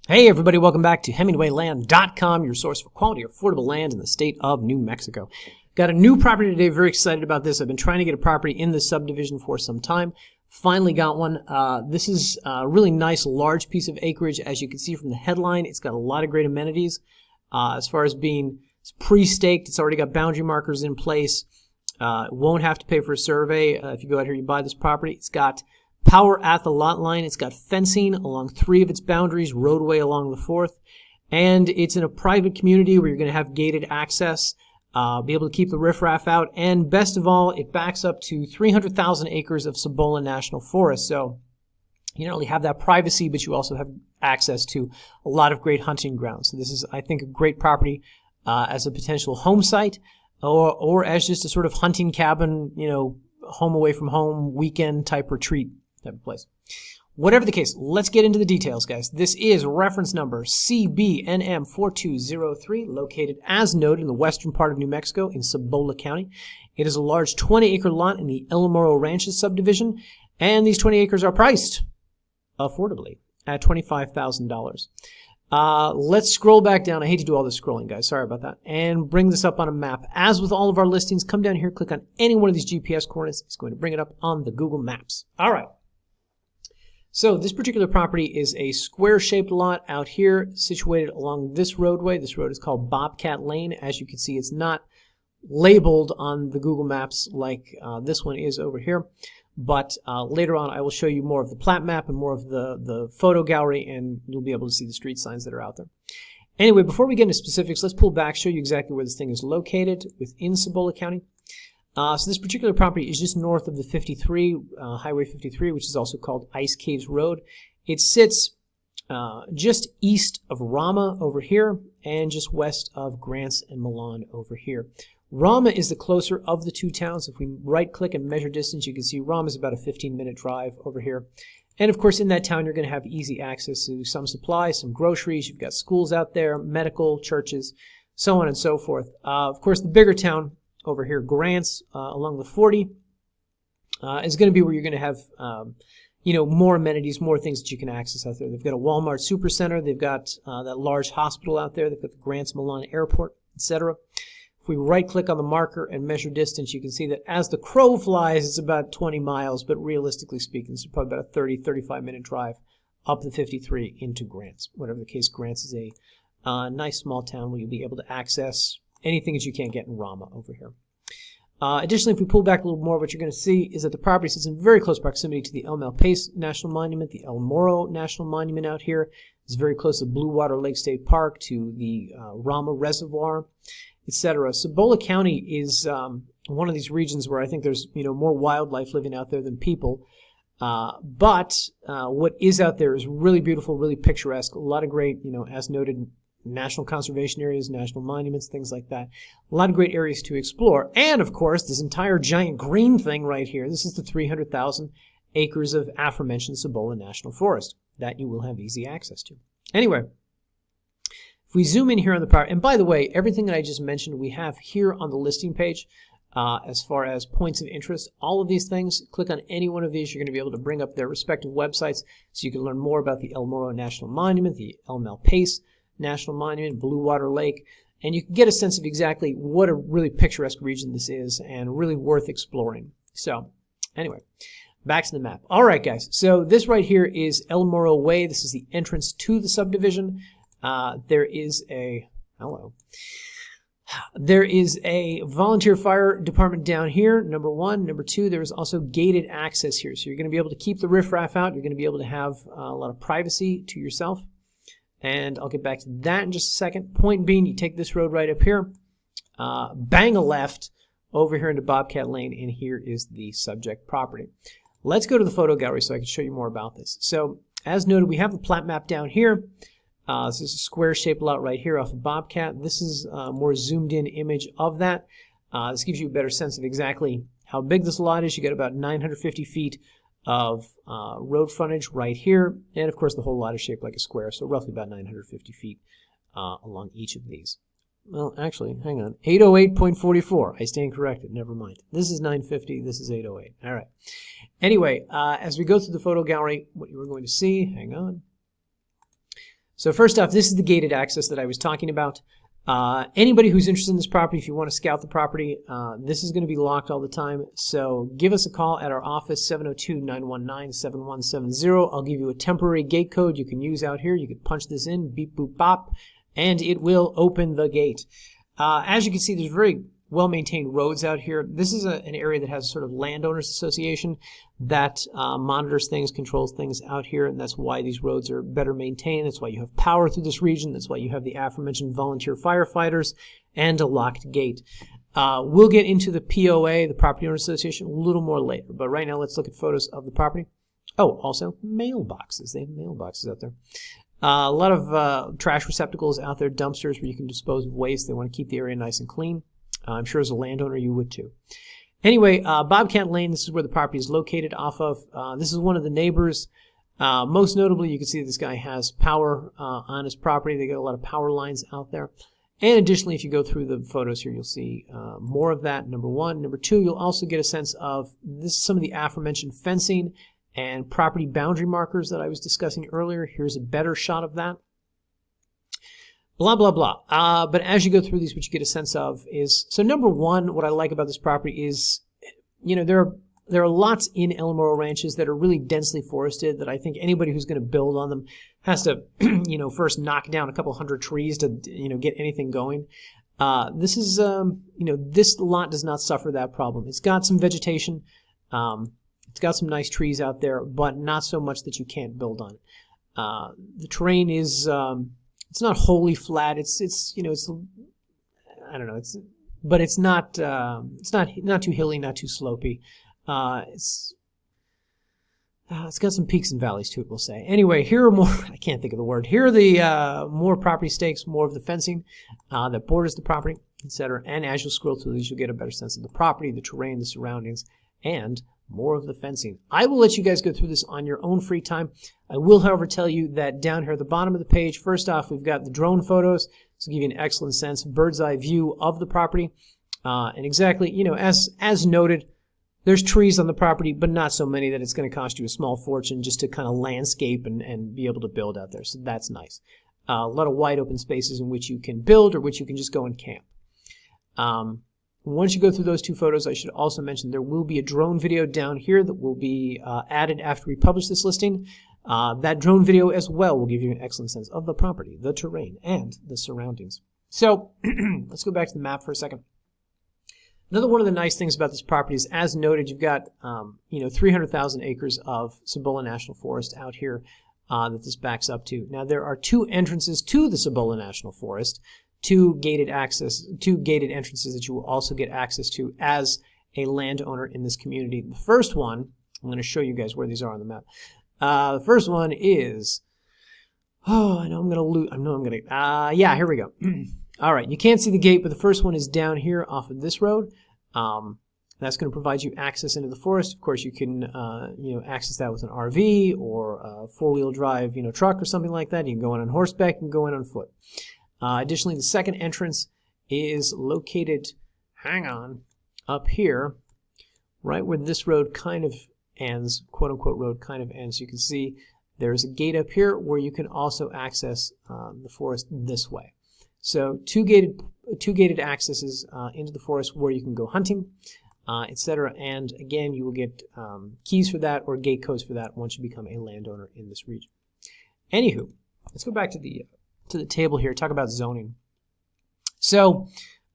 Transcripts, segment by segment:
Hey everybody, welcome back to HemingwayLand.com, your source for quality, affordable land in the state of New Mexico. Got a new property today, very excited about this. I've been trying to get a property in this subdivision for some time. Finally got one. This is a really nice, large piece of acreage. As you can see from the headline, it's got a lot of great amenities. As far as being pre-staked, it's already got boundary markers in place. Won't have to pay for a survey. If you go out here, you buy this property. It's got power at the lot line. It's got fencing along 3 of its boundaries, roadway along the 4th, and it's in a private community where you're going to have gated access, be able to keep the riffraff out, and best of all, it backs up to 300,000 acres of Cibola National Forest. So you not only have that privacy, but you also have access to a lot of great hunting grounds. So this is, I think, a great property as a potential home site or as just a sort of hunting cabin, home away from home, weekend type retreat type of place. Whatever the case, let's get into the details, guys. This is reference number CBNM4203, located as noted in the western part of New Mexico in Cibola County. It is a large 20-acre lot in the El Morro Ranches subdivision, and these 20 acres are priced affordably at $25,000. Let's scroll back down. I hate to do all this scrolling, guys. Sorry about that. And bring this up on a map. As with all of our listings, come down here, click on any one of these GPS coordinates. It's going to bring it up on the Google Maps. All right. So this particular property is a square-shaped lot out here situated along this roadway. This road is called Bobcat Lane. As you can see, it's not labeled on the Google Maps like this one is over here. But later on, I will show you more of the plat map and more of the photo gallery, and you'll be able to see the street signs that are out there. Anyway, before we get into specifics, let's pull back, show you exactly where this thing is located within Cibola County. So this particular property is just north of the 53, Highway 53, which is also called Ice Caves Road. It sits just east of Rama over here and just west of Grants and Milan over here. Rama is the closer of the two towns. If we right-click and measure distance, you can see Rama is about a 15-minute drive over here. And, of course, in that town, you're going to have easy access to some supplies, some groceries. You've got schools out there, medical, churches, so on and so forth. Of course, the bigger town over here, Grants, along the 40, is going to be where you're going to have, more amenities, more things that you can access out there. They've got a Walmart Supercenter. They've got that large hospital out there. They've got the Grants Milan Airport, etc. If we right-click on the marker and measure distance, you can see that as the crow flies, it's about 20 miles, but realistically speaking, it's probably about a 30, 35-minute drive up the 53 into Grants. Whatever the case, Grants is a nice small town where you'll be able to access anything that you can't get in Rama over here. Additionally, if we pull back a little more, what you're going to see is that the property sits in very close proximity to the El Malpais National Monument, the El Morro National Monument out here. It's very close to Blue Water Lake State Park, to the Rama Reservoir, etc. Cibola County is one of these regions where I think there's more wildlife living out there than people. But what is out there is really beautiful, really picturesque. A lot of great, as noted, national conservation areas, national monuments, things like that. A lot of great areas to explore. And, of course, this entire giant green thing right here, this is the 300,000 acres of aforementioned Cibola National Forest that you will have easy access to. Anyway, if we zoom in here on the property, and by the way, everything that I just mentioned we have here on the listing page as far as points of interest. All of these things, click on any one of these, you're going to be able to bring up their respective websites so you can learn more about the El Morro National Monument, the El Malpais National Monument, Blue Water Lake, and you can get a sense of exactly what a really picturesque region this is and really worth exploring. So, anyway, back to the map. All right, guys, so this right here is El Morro Way. This is the entrance to the subdivision. There is a volunteer fire department down here, number one. Number two, there is also gated access here. So you're going to be able to keep the riffraff out. You're going to be able to have a lot of privacy to yourself. And I'll get back to that in just a second. Point being, you take this road right up here, bang a left over here into Bobcat Lane, and here is the subject property. Let's go to the photo gallery so I can show you more about this. So, as noted, we have the plat map down here. This is a square-shaped lot right here off of Bobcat. This is a more zoomed-in image of that. This gives you a better sense of exactly how big this lot is. You got about 950 feet of road frontage right here, and of course the whole lot is shaped like a square, so roughly about 950 feet along each of these. Well, actually, hang on, 808.44. I stand corrected, never mind. This is 950, this is 808. All right. Anyway, as we go through the photo gallery, what you are going to see, hang on. So first off, this is the gated access that I was talking about. Anybody who's interested in this property, if you want to scout the property, this is going to be locked all the time. So give us a call at our office, 702-919-7170. I'll give you a temporary gate code you can use out here. You can punch this in, beep, boop, bop, and it will open the gate. As you can see, there's very well-maintained roads out here. This is an area that has a sort of landowners association that monitors things, controls things out here, and that's why these roads are better maintained. That's why you have power through this region. That's why you have the aforementioned volunteer firefighters and a locked gate. We'll get into the POA, the Property Owner Association, a little more later, but right now let's look at photos of the property. Oh, also mailboxes. They have mailboxes out there. A lot of trash receptacles out there, dumpsters where you can dispose of waste. They want to keep the area nice and clean. I'm sure as a landowner you would too. Anyway, Bobcat Lane, this is where the property is located off of. This is one of the neighbors. Most notably, you can see this guy has power on his property. They got a lot of power lines out there. And additionally, if you go through the photos here, you'll see more of that, number one. Number two, you'll also get a sense of some of the aforementioned fencing and property boundary markers that I was discussing earlier. Here's a better shot of that. Blah, blah, blah. But as you go through these, what you get a sense of is, so number one, what I like about this property is, you know, there are lots in El Morro ranches that are really densely forested that I think anybody who's going to build on them has to, you know, first knock down a couple hundred trees to, you know, get anything going. This is, you know, this lot does not suffer that problem. It's got some vegetation. It's got some nice trees out there, but not so much that you can't build on it. The terrain is, it's not wholly flat. It's you know, it's, I don't know, but it's not too hilly, not too slopey. It's got some peaks and valleys to it, we'll say. Anyway, here are more, I can't think of the word. Here are the more property stakes, more of the fencing that borders the property, etc. And as you'll scroll through these, you'll get a better sense of the property, the terrain, the surroundings, and more of the fencing. I will let you guys go through this on your own free time. I will, however, tell you that down here at the bottom of the page, first off, we've got the drone photos to give you an excellent sense, bird's eye view of the property. And exactly, you know, as noted, there's trees on the property, but not so many that it's going to cost you a small fortune just to kind of landscape and be able to build out there. So that's nice. A lot of wide open spaces in which you can build or which you can just go and camp. Once you go through those two photos, I should also mention there will be a drone video down here that will be added after we publish this listing. That drone video as well will give you an excellent sense of the property, the terrain, and the surroundings. So let's go back to the map for a second. Another one of the nice things about this property is, as noted, you've got 300,000 acres of Cibola National Forest out here that this backs up to. Now there are two entrances to the Cibola National Forest, two gated entrances that you will also get access to as a landowner in this community. The first one, I'm going to show you guys where these are on the map. The first one is, yeah, here we go. All right, you can't see the gate, but the first one is down here off of this road. That's going to provide you access into the forest. Of course, you can access that with an RV or a four-wheel drive truck or something like that. You can go in on horseback and go in on foot. Additionally, the second entrance is located, up here, right where this road kind of ends, quote-unquote road kind of ends. You can see there's a gate up here where you can also access the forest this way. So two gated accesses into the forest where you can go hunting, etc. And again, you will get keys for that or gate codes for that once you become a landowner in this region. Anywho, let's go back to the table here. Talk about zoning. So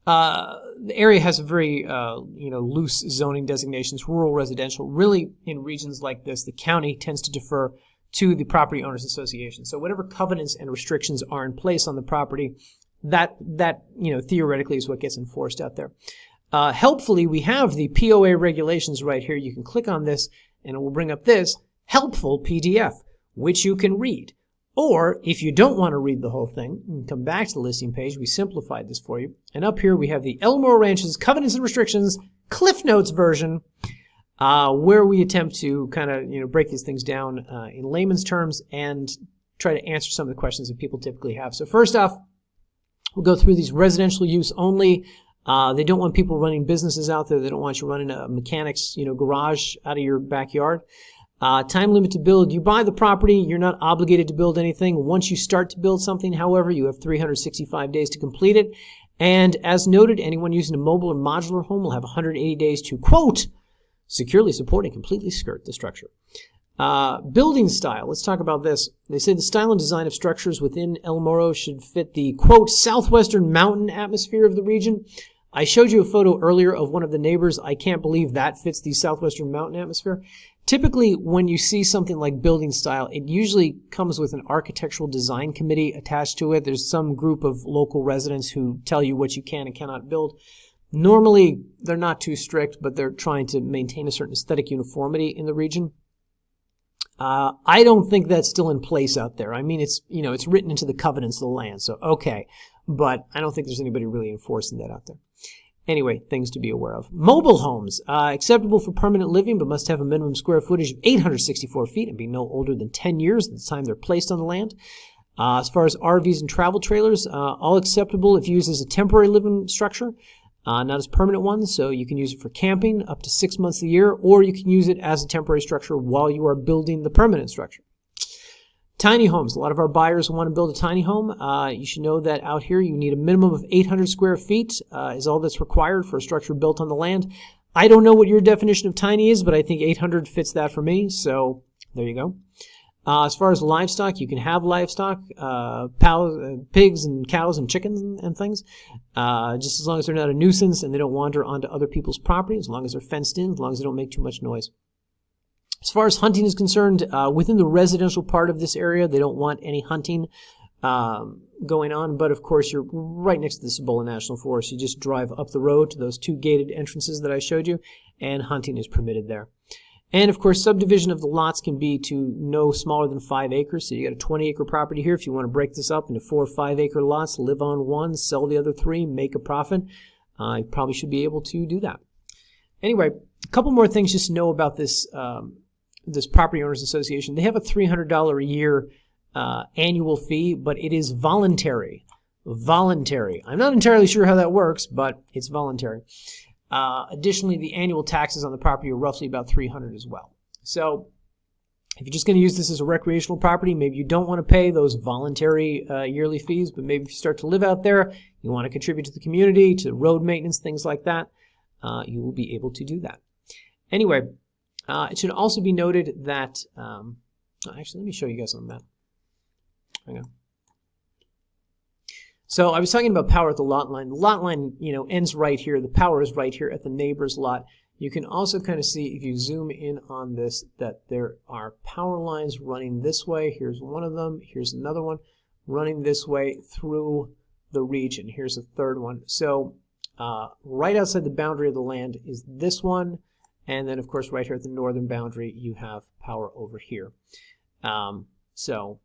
the area has a very loose zoning designations, rural, residential. Really, in regions like this, the county tends to defer to the property owners association. So whatever covenants and restrictions are in place on the property, that theoretically is what gets enforced out there. Helpfully, we have the POA regulations right here. You can click on this and it will bring up this helpful PDF, which you can read. Or if you don't want to read the whole thing, you can come back to the listing page. We simplified this for you. And up here we have the El Morro Ranches Covenants and Restrictions Cliff Notes version, where we attempt to kind of break these things down in layman's terms and try to answer some of the questions that people typically have. So first off, we'll go through these residential use only. They don't want people running businesses out there. They don't want you running a mechanic's garage out of your backyard. Time limit to build. You buy the property, you're not obligated to build anything. Once you start to build something, however, you have 365 days to complete it. And as noted, anyone using a mobile or modular home will have 180 days to, quote, securely support and completely skirt the structure. Building style. Let's talk about this. They say the style and design of structures within El Morro should fit the, quote, southwestern mountain atmosphere of the region. I showed you a photo earlier of one of the neighbors. I can't believe that fits the southwestern mountain atmosphere. Typically, when you see something like building style, it usually comes with an architectural design committee attached to it. There's some group of local residents who tell you what you can and cannot build. Normally, they're not too strict, but they're trying to maintain a certain aesthetic uniformity in the region. I don't think that's still in place out there. I mean, it's written into the covenants of the land, so okay. But I don't think there's anybody really enforcing that out there. Anyway, things to be aware of. Mobile homes, acceptable for permanent living, but must have a minimum square footage of 864 feet and be no older than 10 years at the time they're placed on the land. As far as RVs and travel trailers, all acceptable if used as a temporary living structure, not as permanent ones. So you can use it for camping up to 6 months a year, or you can use it as a temporary structure while you are building the permanent structure. Tiny homes. A lot of our buyers want to build a tiny home. You should know that out here you need a minimum of 800 square feet is all that's required for a structure built on the land. I don't know what your definition of tiny is, but I think 800 fits that for me. So there you go. As far as livestock, you can have livestock, pigs and cows and chickens and things, just as long as they're not a nuisance and they don't wander onto other people's property, as long as they're fenced in, as long as they don't make too much noise. As far as hunting is concerned, within the residential part of this area, they don't want any hunting going on. But, of course, you're right next to the Cibola National Forest. You just drive up the road to those two gated entrances that I showed you, and hunting is permitted there. And, of course, subdivision of the lots can be to no smaller than 5 acres. So you got a 20-acre property here. If you want to break this up into 4 or 5-acre lots, live on one, sell the other 3, make a profit, you probably should be able to do that. Anyway, a couple more things just to know about this this Property Owners Association. They have a $300 a year annual fee, but it is voluntary. Voluntary. I'm not entirely sure how that works, but it's voluntary. Additionally, the annual taxes on the property are roughly about $300 as well. So if you're just going to use this as a recreational property, maybe you don't want to pay those voluntary yearly fees, but maybe if you start to live out there, you want to contribute to the community, to road maintenance, things like that, you will be able to do that. Anyway, it should also be noted that, actually, let me show you guys on the map. Hang on. So I was talking about power at the lot line. The lot line, ends right here. The power is right here at the neighbor's lot. You can also kind of see, if you zoom in on this, that there are power lines running this way. Here's one of them. Here's another one running this way through the region. Here's a third one. So right outside the boundary of the land is this one. And then, of course, right here at the northern boundary, you have power over here. So,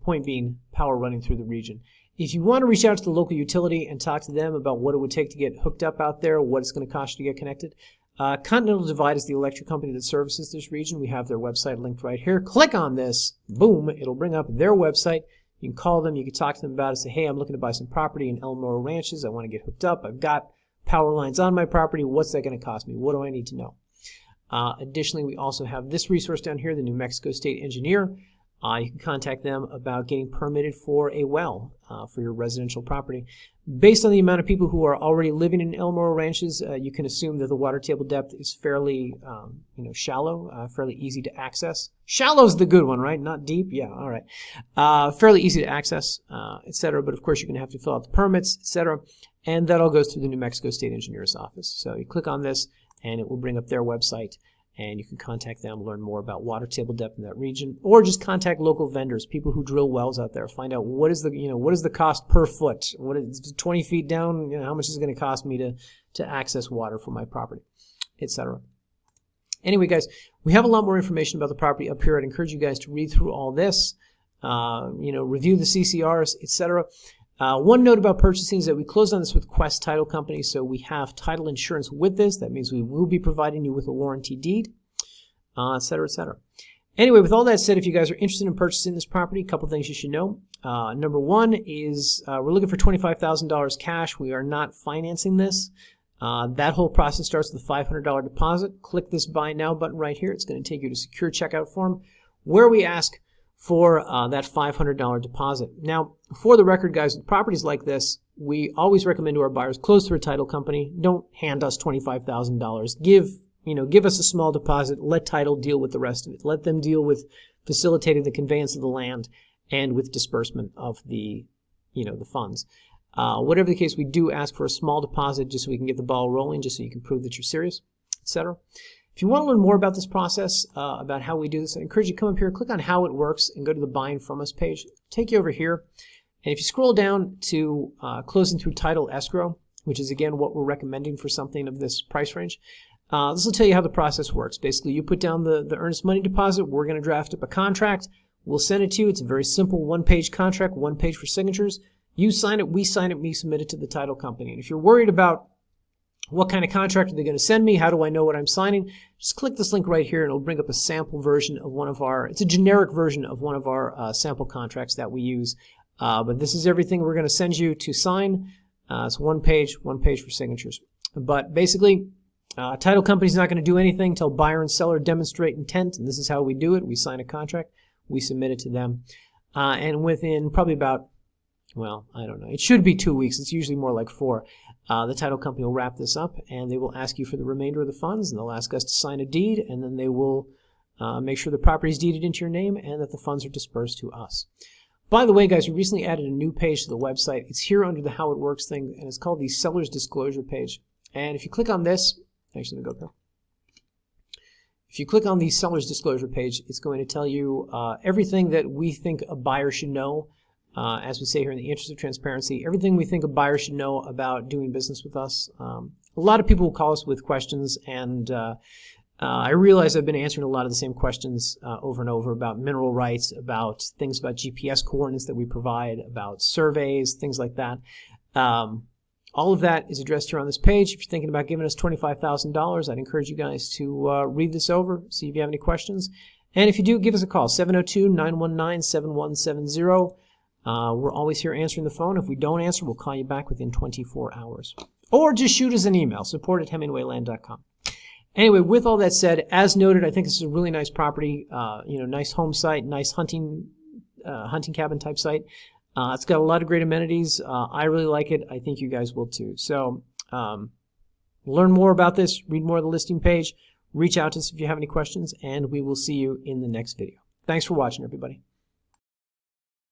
point being, power running through the region. If you want to reach out to the local utility and talk to them about what it would take to get hooked up out there, what it's going to cost you to get connected, Continental Divide is the electric company that services this region. We have their website linked right here. Click on this. Boom. It'll bring up their website. You can call them. You can talk to them about it. Say, hey, I'm looking to buy some property in El Morro Ranches. I want to get hooked up. I've got power lines on my property. What's that going to cost me? What do I need to know? Additionally, we also have this resource down here, the New Mexico State Engineer. You can contact them about getting permitted for a well for your residential property. Based on the amount of people who are already living in El Morro Ranches, you can assume that the water table depth is fairly shallow, fairly easy to access. Shallow's the good one, right? Not deep? Yeah, all right. Fairly easy to access, etc. But of course, you're going to have to fill out the permits, etc. And that all goes through the New Mexico State Engineer's office. So you click on this, and it will bring up their website, and you can contact them, learn more about water table depth in that region, or just contact local vendors, people who drill wells out there. Find out what is the cost per foot. What is 20 feet down? How much is it going to cost me to access water for my property, etc. Anyway, guys, we have a lot more information about the property up here. I'd encourage you guys to read through all this, review the CCRs, etc. One note about purchasing is that we closed on this with Quest Title Company, so we have title insurance with this. That means we will be providing you with a warranty deed, et cetera, et cetera. Anyway, with all that said, if you guys are interested in purchasing this property, a couple things you should know. Number one is we're looking for $25,000 cash. We are not financing this. That whole process starts with a $500 deposit. Click this Buy Now button right here. It's going to take you to a secure checkout form where we ask for that $500 deposit. Now, for the record, guys, with properties like this, we always recommend to our buyers, close through a title company. Don't hand us $25,000. Give us a small deposit. Let title deal with the rest of it. Let them deal with facilitating the conveyance of the land and with disbursement of the funds. Whatever the case, we do ask for a small deposit just so we can get the ball rolling, just so you can prove that you're serious, etc. If you want to learn more about this process, about how we do this, I encourage you to come up here, click on How It Works, and go to the Buying From Us page. Take you over here, and if you scroll down to Closing Through Title Escrow, which is again what we're recommending for something of this price range, this will tell you how the process works. Basically, you put down the earnest money deposit. We're going to draft up a contract. We'll send it to you. It's a very simple one-page contract, one page for signatures. You sign it, we submit it to the title company. And if you're worried about what kind of contract are they going to send me, how do I know what I'm signing, just click this link right here and it'll bring up a sample version of it's a generic version of one of our sample contracts that we use. But this is everything we're going to send you to sign. It's one page for signatures. But basically, title company's not going to do anything until buyer and seller demonstrate intent, and this is how we do it. We sign a contract, we submit it to them. And within probably about, well, I don't know, it should be 2 weeks. It's usually more like 4. The title company will wrap this up, and they will ask you for the remainder of the funds, and they'll ask us to sign a deed, and then they will make sure the property is deeded into your name and that the funds are dispersed to us. By the way, guys, we recently added a new page to the website. It's here under the How It Works thing, and it's called the Seller's Disclosure page. And if you click on this, actually, let me go there. If you click on the Seller's Disclosure page, it's going to tell you everything that we think a buyer should know. As we say here, in the interest of transparency, everything we think a buyer should know about doing business with us. A lot of people will call us with questions, and I realize I've been answering a lot of the same questions over and over about mineral rights, about things about GPS coordinates that we provide, about surveys, things like that. All of that is addressed here on this page. If you're thinking about giving us $25,000, I'd encourage you guys to read this over, see if you have any questions. And if you do, give us a call, 702-919-7170. We're always here answering the phone. If we don't answer, we'll call you back within 24 hours. Or just shoot us an email, support@hemingwayland.com. Anyway, with all that said, as noted, I think this is a really nice property, nice home site, nice hunting cabin type site. It's got a lot of great amenities. I really like it. I think you guys will too. So learn more about this, read more of the listing page, reach out to us if you have any questions, and we will see you in the next video. Thanks for watching, everybody.